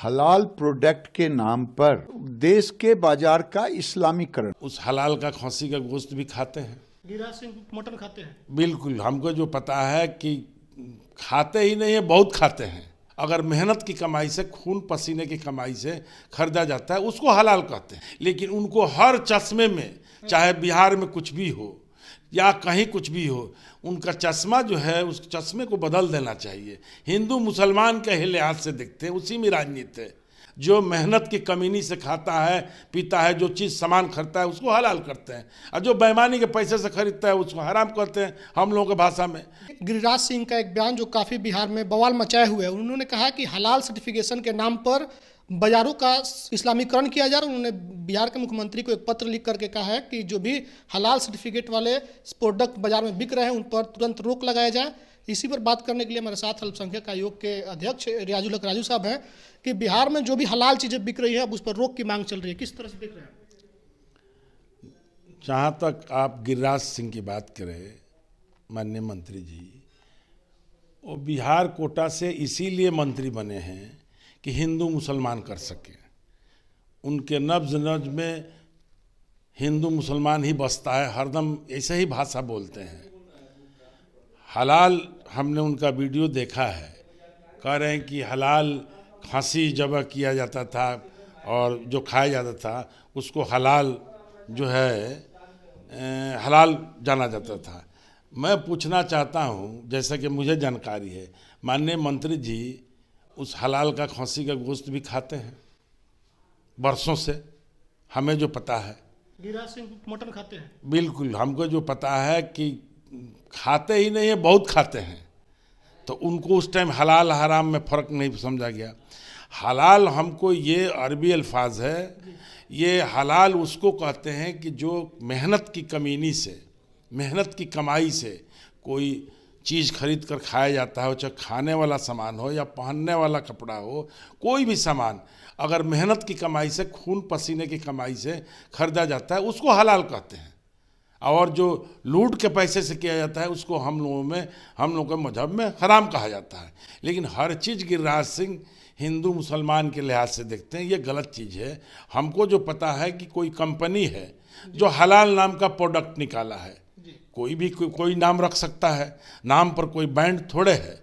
हलाल प्रोडक्ट के नाम पर देश के बाजार का इस्लामीकरण। उस हलाल का खस्सी का गोश्त भी खाते हैं। गिरिराज सिंह मटन खाते हैं। बिल्कुल, हमको जो पता है कि खाते ही नहीं है, बहुत खाते हैं। अगर मेहनत की कमाई से, खून पसीने की कमाई से खरीदा जाता है उसको हलाल कहते हैं। लेकिन उनको हर चश्मे में, चाहे बिहार में कुछ भी हो या कहीं कुछ भी हो, उनका चश्मा जो है उस चश्मे को बदल देना चाहिए। हिंदू मुसलमान के ही लिहाज से देखते हैं, उसी में राजनीति है। जो मेहनत की कमीनी से खाता है पीता है, जो चीज़ सामान खरीदता है उसको हलाल करते हैं, और जो बेईमानी के पैसे से खरीदता है उसको हराम करते हैं हम लोगों की भाषा में। गिरिराज सिंह का एक बयान जो काफ़ी बिहार में बवाल मचाए हुए है, उन्होंने कहा कि हलाल सर्टिफिकेशन के नाम पर बाजारों का इस्लामीकरण किया जा रहा है। उन्होंने बिहार के मुख्यमंत्री को एक पत्र लिख करके कहा है कि जो भी हलाल सर्टिफिकेट वाले प्रोडक्ट बाजार में बिक रहे हैं उन पर तुरंत रोक लगाया जाए। इसी पर बात करने के लिए हमारे साथ अल्पसंख्यक आयोग के अध्यक्ष रियाजुल हक राजू साहब हैं कि बिहार में जो भी हलाल चीज़ें बिक रही है अब उस पर रोक की मांग चल रही है, किस तरह से देख रहे हैं? जहाँ तक आप गिरिराज सिंह की बात करें, माननीय मंत्री जी, वो बिहार कोटा से इसीलिए मंत्री बने हैं कि हिंदू मुसलमान कर सके। उनके नब्ज नब्ज में हिंदू मुसलमान ही बसता है, हरदम ऐसे ही भाषा बोलते हैं। हलाल, हमने उनका वीडियो देखा है, कह रहे हैं कि हलाल फांसी जब किया जाता था और जो खाया जाता था उसको हलाल जो है हलाल जाना जाता था। मैं पूछना चाहता हूँ, जैसा कि मुझे जानकारी है, माननीय मंत्री जी उस हलाल का खस्सी का गोश्त भी खाते हैं बरसों से, हमें जो पता है। गिरिराज सिंह मटन खाते हैं। बिल्कुल, हमको जो पता है कि खाते ही नहीं है, बहुत खाते हैं। तो उनको उस टाइम हलाल हराम में फ़र्क नहीं समझा गया। हलाल हमको ये अरबी अल्फाज है, ये हलाल उसको कहते हैं कि जो मेहनत की कमीनी से, मेहनत की कमाई से कोई चीज़ खरीद कर खाया जाता है, चाहे खाने वाला सामान हो या पहनने वाला कपड़ा हो, कोई भी सामान अगर मेहनत की कमाई से, खून पसीने की कमाई से खरीदा जाता है उसको हलाल कहते हैं। और जो लूट के पैसे से किया जाता है उसको हम लोगों के मजहब में हराम कहा जाता है। लेकिन हर चीज़ गिरिराज सिंह हिंदू मुसलमान के लिहाज से देखते हैं, ये गलत चीज़ है। हमको जो पता है कि कोई कंपनी है जो हलाल नाम का प्रोडक्ट निकाला है, कोई भी कोई नाम रख सकता है, नाम पर कोई बैंड थोड़े है।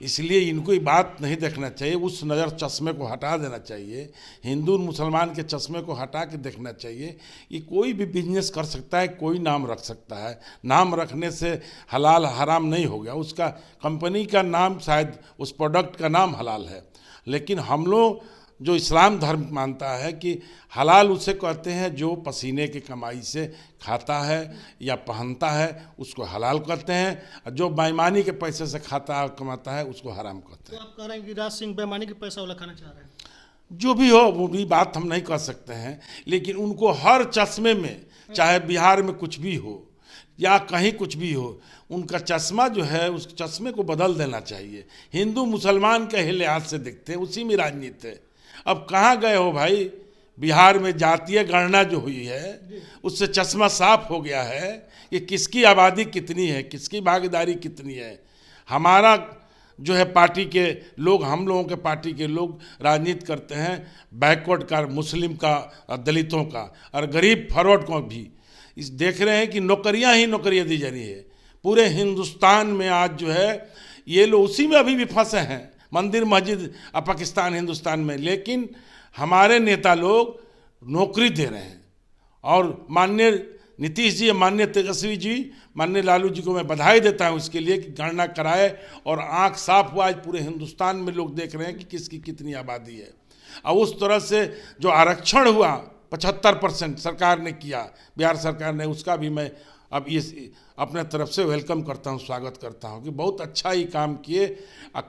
इसलिए इनको ये बात नहीं देखना चाहिए, उस नज़र चश्मे को हटा देना चाहिए, हिंदू मुसलमान के चश्मे को हटा के देखना चाहिए। ये कोई भी बिजनेस कर सकता है, कोई नाम रख सकता है। नाम रखने से हलाल हराम नहीं हो गया, उसका कंपनी का नाम, शायद उस प्रोडक्ट का नाम हलाल है। लेकिन हम लोग जो इस्लाम धर्म मानता है कि हलाल उसे कहते हैं जो पसीने की कमाई से खाता है या पहनता है उसको हलाल कहते हैं, जो बेईमानी के पैसे से खाता है कमाता है उसको हराम कहते हैं। तो आप कह रहे हैं गिरिराज सिंह बेईमानी के पैसा वाला खाना चाह रहे हैं? जो भी हो वो भी बात हम नहीं कह सकते हैं, लेकिन उनको हर चश्मे में, चाहे बिहार में कुछ भी हो या कहीं कुछ भी हो, उनका चश्मा जो है उस चश्मे को बदल देना चाहिए। हिंदू मुसलमान के ही लिहाज से देखते हैं, उसी में राजनीति है। अब कहाँ गए हो भाई? बिहार में जातीय गणना जो हुई है उससे चश्मा साफ हो गया है कि किसकी आबादी कितनी है, किसकी भागीदारी कितनी है। हमारा जो है पार्टी के लोग, हम लोगों के पार्टी के लोग राजनीति करते हैं बैकवर्ड का, मुस्लिम का, दलितों का और गरीब फॉरवर्ड को भी। इस देख रहे हैं कि नौकरियां ही नौकरियां दी जा रही है पूरे हिंदुस्तान में। आज जो है ये लोग उसी में अभी भी फंसे हैं, मंदिर मस्जिद पाकिस्तान हिंदुस्तान में। लेकिन हमारे नेता लोग नौकरी दे रहे हैं। और माननीय नीतीश जी, माननीय तेजस्वी जी, माननीय लालू जी को मैं बधाई देता हूँ इसके लिए कि गणना कराए और आंख साफ हुआ। आज पूरे हिंदुस्तान में लोग देख रहे हैं कि किसकी कितनी आबादी है। और उस तरह से जो आरक्षण हुआ 75% सरकार ने किया, बिहार सरकार ने, उसका भी मैं अब ये अपने तरफ से वेलकम करता हूँ, स्वागत करता हूँ कि बहुत अच्छा ही काम किए।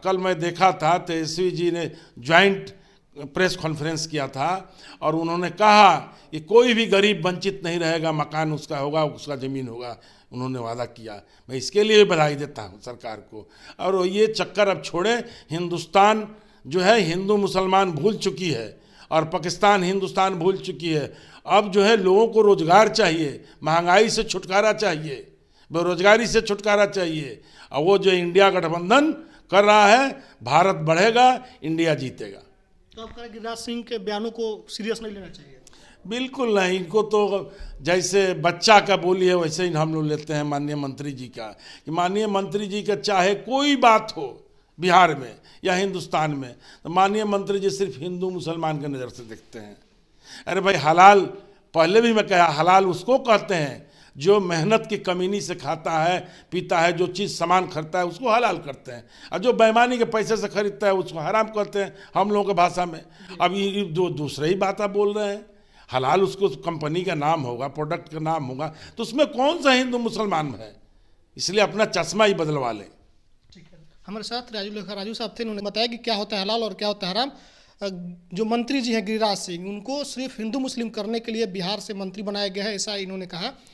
कल मैं देखा था तेजस्वी जी ने ज्वाइंट प्रेस कॉन्फ्रेंस किया था और उन्होंने कहा कि कोई भी गरीब वंचित नहीं रहेगा, मकान उसका होगा, उसका ज़मीन होगा, उन्होंने वादा किया। मैं इसके लिए बधाई देता हूँ सरकार को। और ये चक्कर अब छोड़े, हिंदुस्तान जो है हिंदू मुसलमान भूल चुकी है और पाकिस्तान हिंदुस्तान भूल चुकी है। अब जो है लोगों को रोजगार चाहिए, महंगाई से छुटकारा चाहिए, बेरोजगारी से छुटकारा चाहिए। और वो जो इंडिया गठबंधन कर रहा है, भारत बढ़ेगा, इंडिया जीतेगा। तो आप कह रहे हैं गिरिराज सिंह के बयानों को सीरियस नहीं लेना चाहिए? बिल्कुल नहीं, इनको तो जैसे बच्चा का बोली है वैसे ही हम लोग लेते हैं माननीय मंत्री जी का, कि माननीय मंत्री जी का चाहे कोई बात हो बिहार में या हिंदुस्तान में, तो माननीय मंत्री जी सिर्फ हिंदू मुसलमान के नज़र से देखते हैं। अरे भाई हलाल, पहले भी मैं कहा, हलाल उसको कहते हैं जो मेहनत की कमीनी से खाता है पीता है, जो चीज़ सामान खरीदता है उसको हलाल करते हैं, और जो बेईमानी के पैसे से खरीदता है उसको हराम कहते हैं हम लोगों की भाषा में। अब ये दो दूसरे ही बात आप बोल रहे हैं। हलाल उसको कंपनी का नाम होगा, प्रोडक्ट का नाम होगा, तो उसमें कौन सा हिंदू मुसलमान है? इसलिए अपना चश्मा ही बदलवा लें। ठीक है, हमारे साथ राजू साहब थे, उन्होंने बताया कि क्या होता है हलाल और क्या होता है हराम। जो मंत्री जी हैं गिरिराज सिंह, उनको सिर्फ हिंदू मुस्लिम करने के लिए बिहार से मंत्री बनाया गया है, ऐसा इन्होंने कहा।